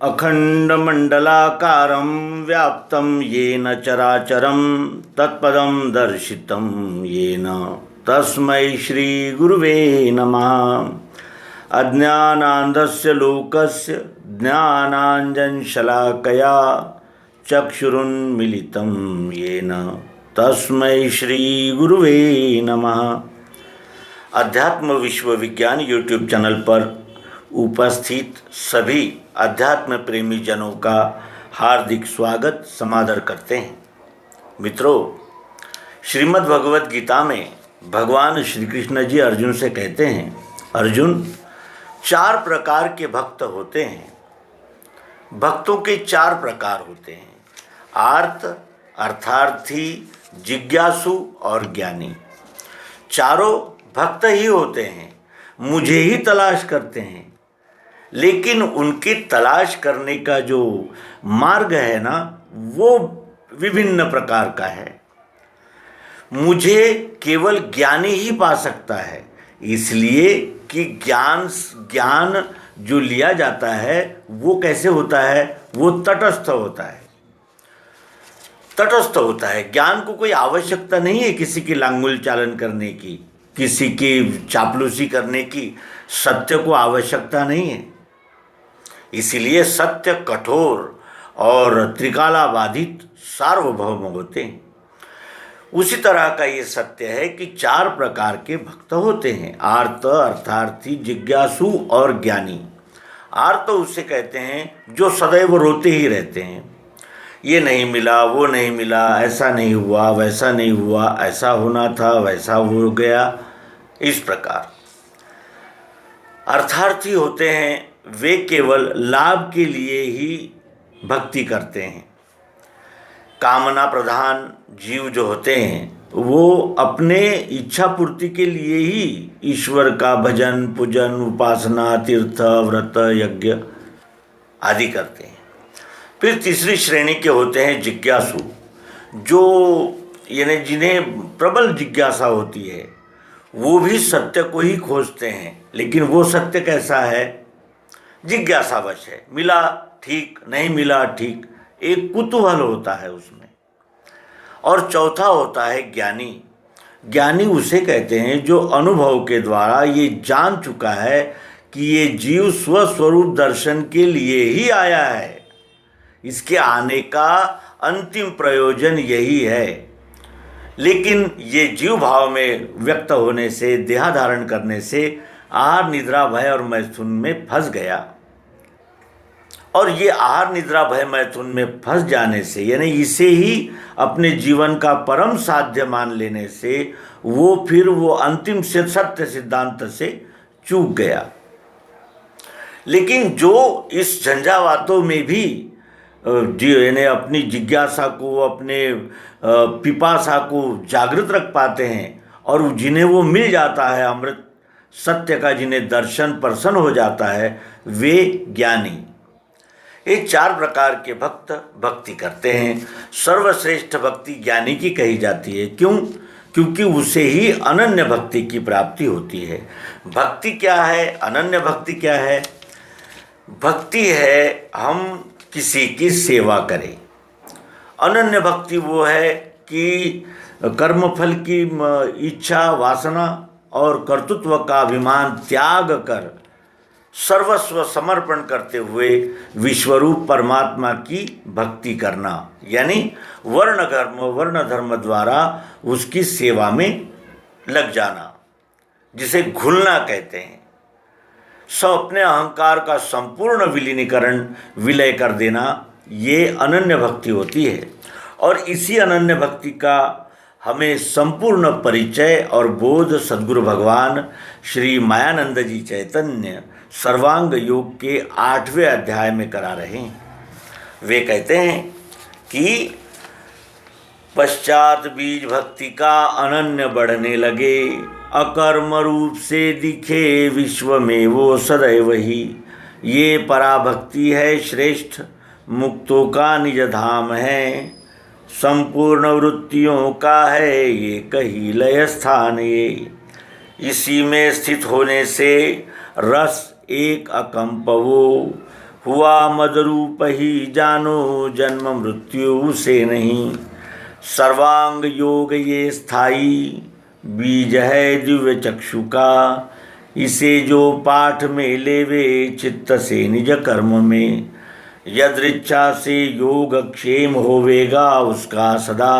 अखंडमंडलाकारं व्याप्तं येन चराचरं तत्पदं दर्शितं येन तस्मै श्रीगुरुवे नमः। अज्ञानान्धस्य लोकस्य ज्ञानाञ्जनशलाकया चक्षुरुन्मीलितं येन तस्मै श्रीगुरुवे नमः। अध्यात्म विश्वविज्ञान यूट्यूब चैनल पर उपस्थित सभी अध्यात्म प्रेमी जनों का हार्दिक स्वागत समादर करते हैं। मित्रों, श्रीमद् भगवत गीता में भगवान श्री कृष्ण जी अर्जुन से कहते हैं, अर्जुन, 4 प्रकार के भक्त होते हैं। भक्तों के 4 प्रकार होते हैं, आर्त, अर्थार्थी, जिज्ञासु और ज्ञानी। चारों भक्त ही होते हैं, मुझे ही तलाश करते हैं, लेकिन उनकी तलाश करने का जो मार्ग है ना, वो विभिन्न प्रकार का है। मुझे केवल ज्ञानी ही पा सकता है, इसलिए कि ज्ञान जो लिया जाता है वो कैसे होता है, वो तटस्थ होता है। तटस्थ होता है। ज्ञान को कोई आवश्यकता नहीं है किसी की लांगुल चालन करने की, किसी की चापलूसी करने की। सत्य को आवश्यकता नहीं है, इसीलिए सत्य कठोर और त्रिकालाबाधित सार्वभौम होते हैं। उसी तरह का ये सत्य है कि 4 प्रकार के भक्त होते हैं, आर्त, अर्थार्थी, जिज्ञासु और ज्ञानी। आर्त उसे कहते हैं जो सदैव रोते ही रहते हैं, ये नहीं मिला, वो नहीं मिला, ऐसा नहीं हुआ, वैसा नहीं हुआ, ऐसा होना था, वैसा हो गया, इस प्रकार। अर्थार्थी होते हैं वे केवल लाभ के लिए ही भक्ति करते हैं। कामना प्रधान जीव जो होते हैं वो अपने इच्छा पूर्ति के लिए ही ईश्वर का भजन, पूजन, उपासना, तीर्थ, व्रत, यज्ञ आदि करते हैं। फिर तीसरी श्रेणी के होते हैं जिज्ञासु, जो यानी जिन्हें प्रबल जिज्ञासा होती है, वो भी सत्य को ही खोजते हैं। लेकिन वो सत्य कैसा है? जिज्ञासावश है, मिला ठीक, नहीं मिला ठीक, एक कुतूहल होता है उसमें। और चौथा होता है ज्ञानी। ज्ञानी उसे कहते हैं जो अनुभव के द्वारा ये जान चुका है कि ये जीव स्वस्वरूप दर्शन के लिए ही आया है, इसके आने का अंतिम प्रयोजन यही है। लेकिन ये जीव भाव में व्यक्त होने से, देहाधारण करने से आहार, निद्रा, भय और मैथुन में फंस गया। और ये आहार, निद्रा, भय, मैथुन में फंस जाने से, यानी इसे ही अपने जीवन का परम साध्य मान लेने से वो अंतिम से सत्य सिद्धांत से चूक गया। लेकिन जो इस झंझावातों में भी यानी अपनी जिज्ञासा को, अपने पिपासा को जागृत रख पाते हैं और जिन्हें वो मिल जाता है अमृत सत्य का, जिन्हें दर्शन प्रसन्न हो जाता है, वे ज्ञानी। ये 4 प्रकार के भक्त भक्ति करते हैं। सर्वश्रेष्ठ भक्ति ज्ञानी की कही जाती है। क्यों? क्योंकि उसे ही अनन्य भक्ति की प्राप्ति होती है। भक्ति क्या है? अनन्य भक्ति क्या है? भक्ति है हम किसी की सेवा करें। अनन्य भक्ति वो है कि कर्मफल की इच्छा, वासना और कर्तृत्व का अभिमान त्याग कर सर्वस्व समर्पण करते हुए विश्वरूप परमात्मा की भक्ति करना, यानी वर्ण धर्म द्वारा उसकी सेवा में लग जाना, जिसे घुलना कहते हैं। अपने अहंकार का संपूर्ण विलीनीकरण, विलय कर देना, ये अनन्य भक्ति होती है। और इसी अनन्य भक्ति का हमें संपूर्ण परिचय और बोध सद्गुरु भगवान श्री मायानंद जी चैतन्य सर्वांग योग के 8वें अध्याय में करा रहे हैं। वे कहते हैं कि पश्चात बीज भक्ति का अनन्य बढ़ने लगे, अकर्म रूप से दिखे विश्व में वो सदैव ही। ये पराभक्ति है श्रेष्ठ, मुक्तों का निज धाम है, संपूर्ण वृत्तियों का है ये कही लय स्थान ये। इसी में स्थित होने से रस एक अकंप वो, हुआ मदरूप ही जानो, जन्म मृत्यु से नहीं। सर्वांग योग ये स्थाई, बीज है दिव्य चक्षु का। इसे जो पाठ में लेवे, चित्त से निज कर्म में। यदृच्छा से योग क्षेम होवेगा उसका सदा।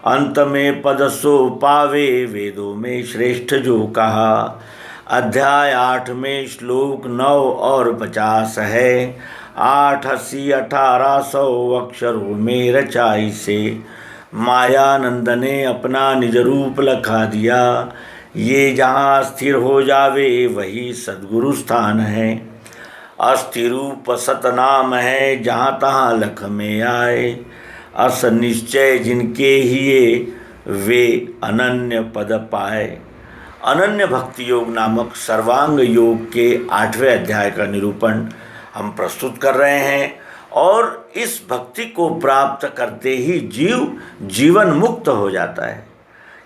अंत में पद सो पावे, वेदों में श्रेष्ठ जो कहा। अध्याय 8 में श्लोक 9 और 50 है। 8 80 1800 अक्षरों में रचाई से। मायानंद ने अपना निज रूप लखा दिया। ये जहाँ स्थिर हो जावे वही सद्गुरु स्थान है। अस्थि रूप सतनाम है, जहाँ तहाँ लख में आए। अस निश्चय जिनके हिये, वे अनन्य पद पाए। अनन्य भक्ति योग नामक सर्वांग योग के 8वें अध्याय का निरूपण हम प्रस्तुत कर रहे हैं। और इस भक्ति को प्राप्त करते ही जीव जीवन मुक्त हो जाता है,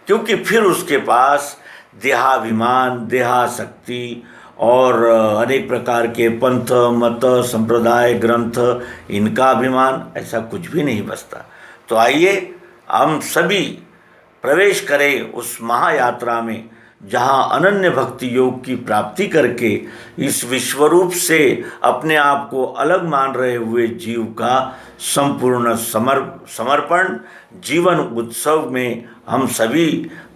क्योंकि फिर उसके पास देहाभिमान, देहासक्ति और अनेक प्रकार के पंथ, मत, संप्रदाय, ग्रंथ, इनका अभिमान, ऐसा कुछ भी नहीं बचता। तो आइए हम सभी प्रवेश करें उस महायात्रा में, जहाँ अनन्य भक्ति योग की प्राप्ति करके इस विश्वरूप से अपने आप को अलग मान रहे हुए जीव का संपूर्ण समर्पण जीवन उत्सव में हम सभी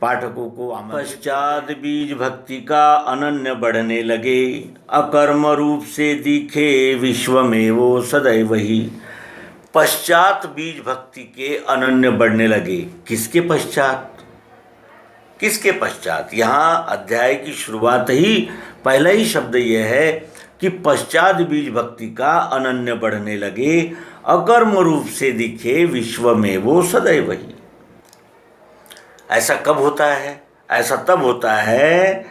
पाठकों को पश्चात बीज भक्ति का अनन्य बढ़ने लगे। अकर्म रूप से दिखे विश्व में वो सदैव ही। पश्चात बीज भक्ति के अनन्य बढ़ने लगे। किसके पश्चात? किसके पश्चात? यहाँ अध्याय की शुरुआत ही पहला ही शब्द यह है कि पश्चात बीज भक्ति का अनन्य बढ़ने लगे। अकर्म रूप से दिखे विश्व में वो सदैव ही। ऐसा कब होता है? ऐसा तब होता है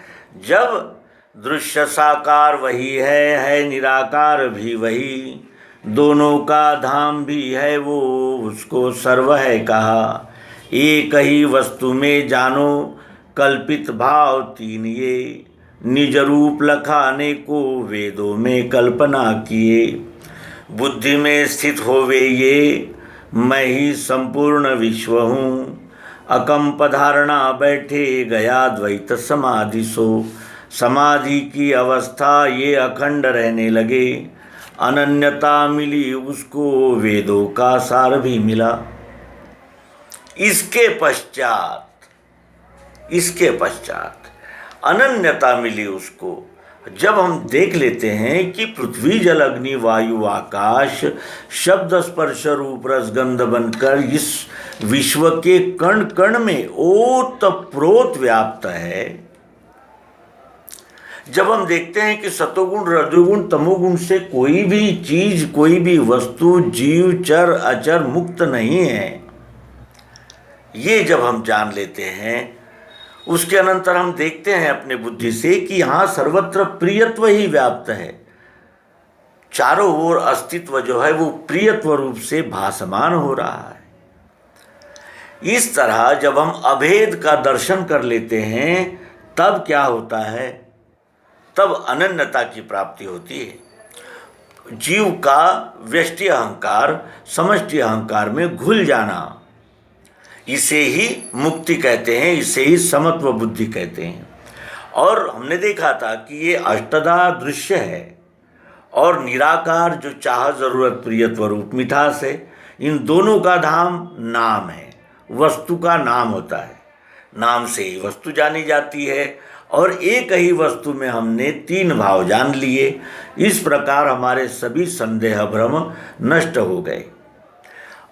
जब दृश्य साकार वही है निराकार भी वही। दोनों का धाम भी है वो, उसको सर्व है कहा। एक ही वस्तु में जानो, कल्पित भाव तीन ये। निज रूप लखाने को वेदों में कल्पना किए। बुद्धि में स्थित होवे ये, मैं ही संपूर्ण विश्व हूँ। अकंप धारणा बैठे गया द्वैत समाधि सो। समाधि की अवस्था ये अखंड रहने लगे। अनन्यता मिली उसको, वेदों का सार भी मिला। इसके पश्चात अनन्यता मिली उसको। जब हम देख लेते हैं कि पृथ्वी जल अग्नि वायु आकाश शब्द स्पर्श रूप रस गंध बनकर इस विश्व के कण कण में ओतप्रोत व्याप्त है। जब हम देखते हैं कि सतोगुण रजोगुण तमोगुण से कोई भी चीज, कोई भी वस्तु, जीव, चर अचर मुक्त नहीं है, ये जब हम जान लेते हैं, उसके अनंतर हम देखते हैं अपने बुद्धि से कि यहाँ सर्वत्र प्रियत्व ही व्याप्त है। चारों ओर अस्तित्व जो है वो प्रियत्व रूप से भासमान हो रहा है। इस तरह जब हम अभेद का दर्शन कर लेते हैं, तब क्या होता है? तब अनन्यता की प्राप्ति होती है। जीव का व्यष्टि अहंकार समष्टि अहंकार में घुल जाना, इसे ही मुक्ति कहते हैं, इसे ही समत्व बुद्धि कहते हैं। और हमने देखा था कि ये अष्टधा दृश्य है और निराकार जो चाह जरूरत प्रियत्व रूप मिठास है, इन दोनों का धाम नाम है। वस्तु का नाम होता है, नाम से ही वस्तु जानी जाती है। और एक ही वस्तु में हमने तीन भाव जान लिए। इस प्रकार हमारे सभी संदेह भ्रम नष्ट हो गए।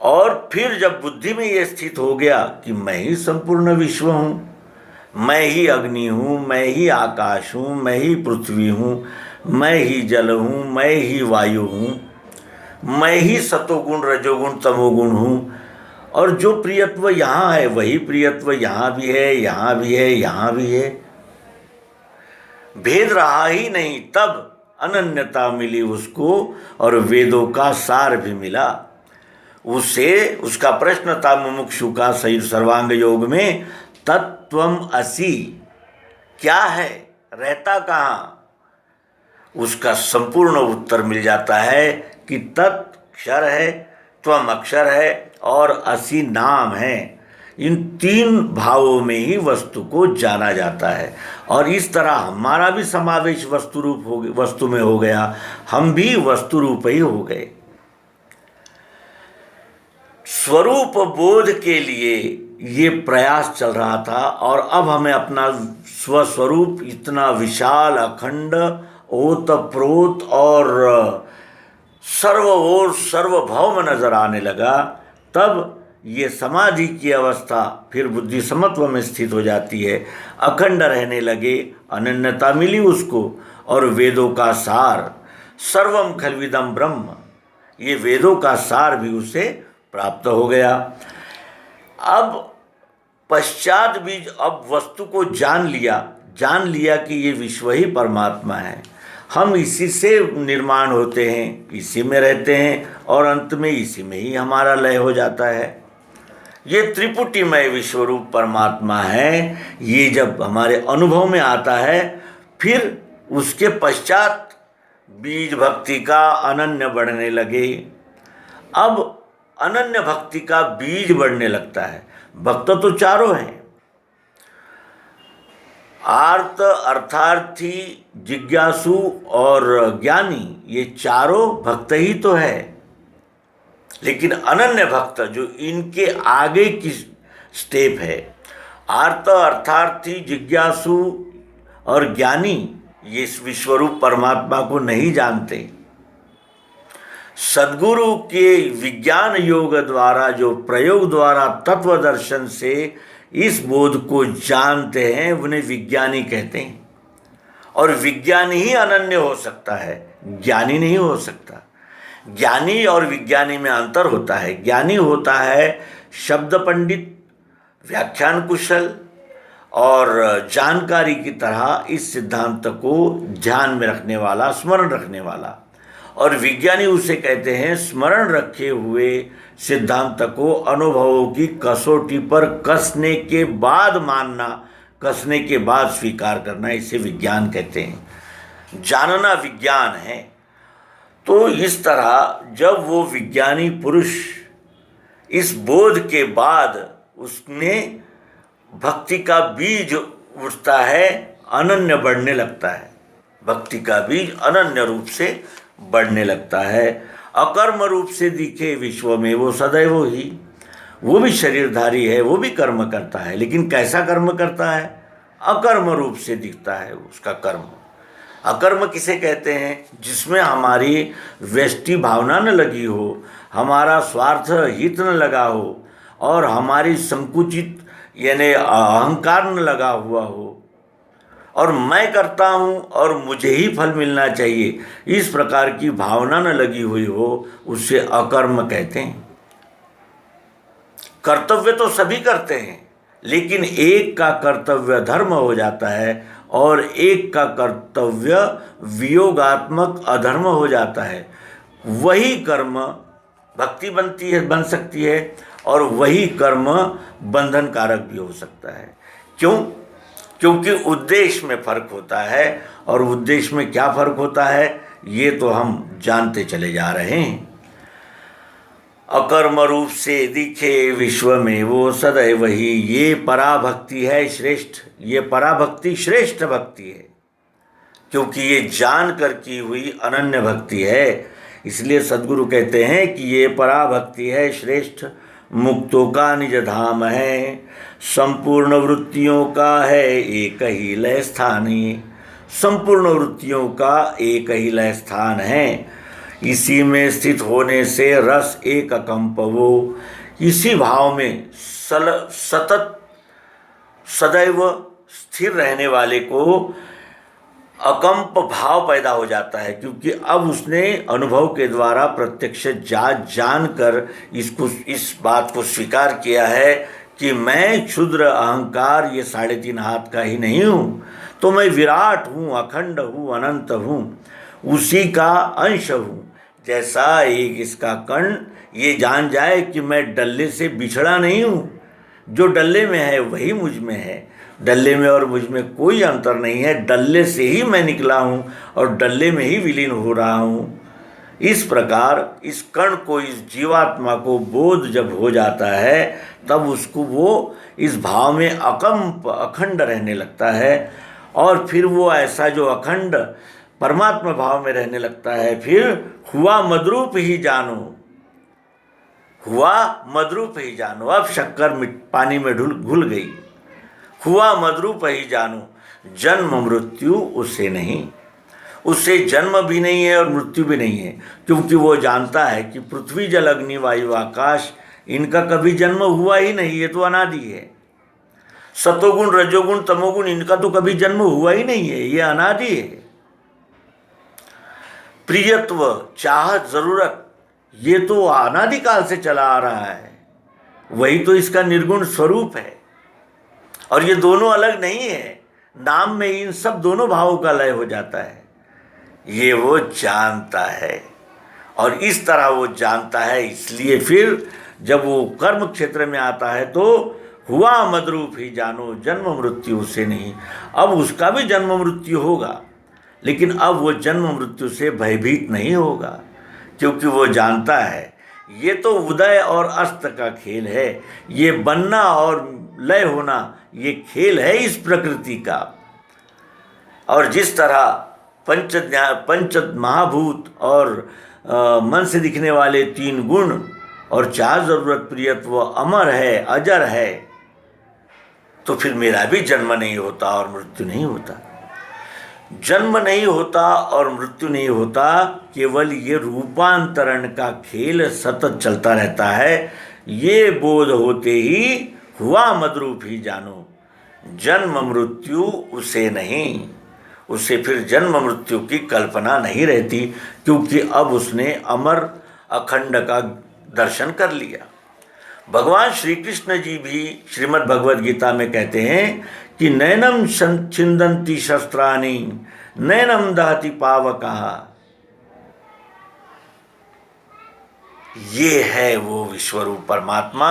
और फिर जब बुद्धि में ये स्थित हो गया कि मैं ही संपूर्ण विश्व हूँ, मैं ही अग्नि हूँ, मैं ही आकाश हूँ, मैं ही पृथ्वी हूँ, मैं ही जल हूँ, मैं ही वायु हूँ, मैं ही सतोगुण रजोगुण तमोगुण हूँ, और जो प्रियत्व यहाँ है वही प्रियत्व यहाँ भी है, यहाँ भी है, यहाँ भी है। भेद रहा ही नहीं। तब अनन्यता मिली उसको और वेदों का सार भी मिला। उसे उसका प्रश्न था मुमुक्षु का सही सर्वांग योग में, तत्त्वम असि, क्या है, रहता कहाँ? उसका संपूर्ण उत्तर मिल जाता है कि तत् क्षर है, त्वम अक्षर है और असि नाम है। इन 3 भावों में ही वस्तु को जाना जाता है और इस तरह हमारा भी समावेश वस्तु में हो गया, हम भी वस्तु रूप ही हो गए। स्वरूप बोध के लिए ये प्रयास चल रहा था और अब हमें अपना स्वस्वरूप इतना विशाल, अखंड, ओतप्रोत और सर्व ओर सर्वभौम नजर आने लगा। तब ये समाधि की अवस्था फिर बुद्धि समत्व में स्थित हो जाती है, अखंड रहने लगे, अनन्यता मिली उसको और वेदों का सार सर्वम खल्विदम ब्रह्म, ये वेदों का सार भी उसे प्राप्त हो गया। अब पश्चात भी अब वस्तु को जान लिया कि ये विश्व ही परमात्मा है, हम इसी से निर्माण होते हैं, इसी में रहते हैं और अंत में इसी में ही हमारा लय हो जाता है। ये त्रिपुटीमय विश्वरूप परमात्मा है। ये जब हमारे अनुभव में आता है, फिर उसके पश्चात बीज भक्ति का अनन्य बढ़ने लगे। अब अनन्य भक्ति का बीज बढ़ने लगता है। भक्त तो चारों हैं, आर्त, अर्थार्थी, जिज्ञासु और ज्ञानी, ये चारों भक्त ही तो है। लेकिन अनन्य भक्त जो इनके आगे की स्टेप है, आर्त, अर्थार्थी, जिज्ञासु और ज्ञानी, ये इस विश्वरूप परमात्मा को नहीं जानते। सद्गुरु के विज्ञान योग द्वारा, जो प्रयोग द्वारा तत्व दर्शन से इस बोध को जानते हैं, उन्हें विज्ञानी कहते हैं। और विज्ञानी ही अनन्य हो सकता है, ज्ञानी नहीं हो सकता। ज्ञानी और विज्ञानी में अंतर होता है। ज्ञानी होता है शब्द पंडित, व्याख्यान कुशल और जानकारी की तरह इस सिद्धांत को ध्यान में रखने वाला, स्मरण रखने वाला। और विज्ञानी उसे कहते हैं स्मरण रखे हुए सिद्धांत को अनुभवों की कसौटी पर कसने के बाद मानना, कसने के बाद स्वीकार करना, इसे विज्ञान कहते हैं। जानना विज्ञान है। तो इस तरह जब वो विज्ञानी पुरुष इस बोध के बाद उसने भक्ति का बीज उठता है, अनन्य बढ़ने लगता है। भक्ति का बीज अनन्य रूप से बढ़ने लगता है। अकर्म रूप से दिखे विश्व में वो सदैव ही, वो भी शरीरधारी है, वो भी कर्म करता है, लेकिन कैसा कर्म करता है? अकर्म रूप से दिखता है उसका कर्म। अकर्म किसे कहते हैं? जिसमें हमारी व्यष्टि भावना न लगी हो, हमारा स्वार्थ हित न लगा हो और हमारी संकुचित यानी अहंकार न लगा हुआ हो और मैं करता हूँ और मुझे ही फल मिलना चाहिए, इस प्रकार की भावना न लगी हुई हो, उसे अकर्म कहते हैं। कर्तव्य तो सभी करते हैं, लेकिन एक का कर्तव्य धर्म हो जाता है और एक का कर्तव्य वियोगात्मक अधर्म हो जाता है। वही कर्म भक्ति बन सकती है और वही कर्म बंधन कारक भी हो सकता है। क्यों? क्योंकि उद्देश्य में फर्क होता है। और उद्देश्य में क्या फर्क होता है, ये तो हम जानते चले जा रहे हैं। अकर्म रूप से दिखे विश्व में वो सदैव ही, ये पराभक्ति है श्रेष्ठ। ये पराभक्ति श्रेष्ठ भक्ति है, क्योंकि ये जान कर की हुई अनन्य भक्ति है। इसलिए सद्गुरु कहते हैं कि ये पराभक्ति है श्रेष्ठ, मुक्तों का निज धाम है, संपूर्ण वृत्तियों का है एक ही लय स्थान। संपूर्ण वृत्तियों का एक ही लय स्थान है। इसी में स्थित होने से रस एक अकंप वो, इसी भाव में सतत सदैव स्थिर रहने वाले को अकंप भाव पैदा हो जाता है, क्योंकि अब उसने अनुभव के द्वारा प्रत्यक्ष जान कर इस बात को स्वीकार किया है कि मैं क्षुद्र अहंकार ये 3.5 हाथ का ही नहीं हूँ, तो मैं विराट हूँ, अखंड हूँ, अनंत हूँ, उसी का अंश हूँ। जैसा एक इसका कण ये जान जाए कि मैं डल्ले से बिछड़ा नहीं हूँ, जो डल्ले में है वही मुझ में है, डल्ले में और मुझ में कोई अंतर नहीं है, डल्ले से ही मैं निकला हूँ और डल्ले में ही विलीन हो रहा हूँ। इस प्रकार इस कण को, इस जीवात्मा को बोध जब हो जाता है तब उसको वो इस भाव में अकंप अखंड रहने लगता है और फिर वो ऐसा जो अखंड परमात्मा भाव में रहने लगता है। फिर हुआ मद्रूप ही जानो, हुआ मद्रूप ही जानो, अब शक्कर पानी में घुल गई। हुआ मद्रूप ही जानो, जन्म मृत्यु उससे नहीं, उससे जन्म भी नहीं है और मृत्यु भी नहीं है, क्योंकि वो जानता है कि पृथ्वी जल अग्नि वायु आकाश इनका कभी जन्म हुआ ही नहीं, ये तो अनादि है। सतोगुण रजोगुण तमोगुण इनका तो कभी जन्म हुआ ही नहीं है, ये अनादि है। प्रियत्व चाहत जरूरत ये तो अनादिकाल से चला आ रहा है, वही तो इसका निर्गुण स्वरूप है। और ये दोनों अलग नहीं है, नाम में इन सब दोनों भावों का लय हो जाता है। ये वो जानता है और इस तरह वो जानता है, इसलिए फिर जब वो कर्म क्षेत्र में आता है तो हुआ मद्रूप ही जानो, जन्म मृत्यु से नहीं। अब उसका भी जन्म मृत्यु होगा, लेकिन अब वो जन्म मृत्यु से भयभीत नहीं होगा, क्योंकि वो जानता है ये तो उदय और अस्त का खेल है, ये बनना और लय होना ये खेल है इस प्रकृति का। और जिस तरह पंच महाभूत और मन से दिखने वाले 3 गुण और 4 जरूरत प्रियत्व अमर है, अजर है, तो फिर मेरा भी जन्म नहीं होता और मृत्यु नहीं होता। जन्म नहीं होता और मृत्यु नहीं होता, केवल ये रूपांतरण का खेल सतत चलता रहता है। ये बोध होते ही हुआ मद्रूप ही जानो, जन्म मृत्यु उसे नहीं, उसे फिर जन्म मृत्यु की कल्पना नहीं रहती, क्योंकि अब उसने अमर अखंड का दर्शन कर लिया। भगवान श्री कृष्ण जी भी श्रीमद् भगवद गीता में कहते हैं कि नैनम छिंदन्ति शस्त्राणि नैनम दहति पावकः। ये है वो विश्वरूप परमात्मा,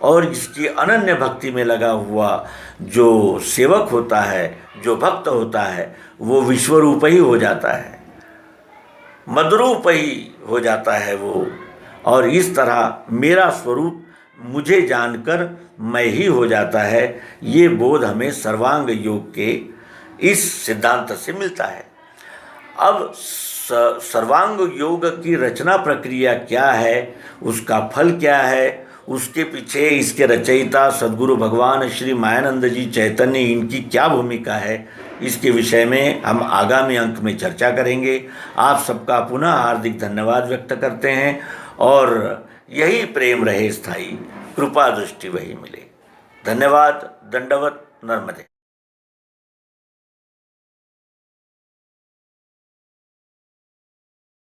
और इसकी अनन्य भक्ति में लगा हुआ जो सेवक होता है, जो भक्त होता है, वो विश्वरूप ही हो जाता है, मद्रूप ही हो जाता है वो। और इस तरह मेरा स्वरूप मुझे जानकर मैं ही हो जाता है। ये बोध हमें सर्वांग योग के इस सिद्धांत से मिलता है। अब सर्वांग योग की रचना प्रक्रिया क्या है, उसका फल क्या है, उसके पीछे इसके रचयिता सद्गुरु भगवान श्री मायानंद जी चैतन्य, इनकी क्या भूमिका है, इसके विषय में हम आगामी अंक में चर्चा करेंगे। आप सबका पुनः हार्दिक धन्यवाद व्यक्त करते हैं और यही प्रेम रहे स्थायी, कृपा दृष्टि वही मिले। धन्यवाद। दंडवत नर्मदे।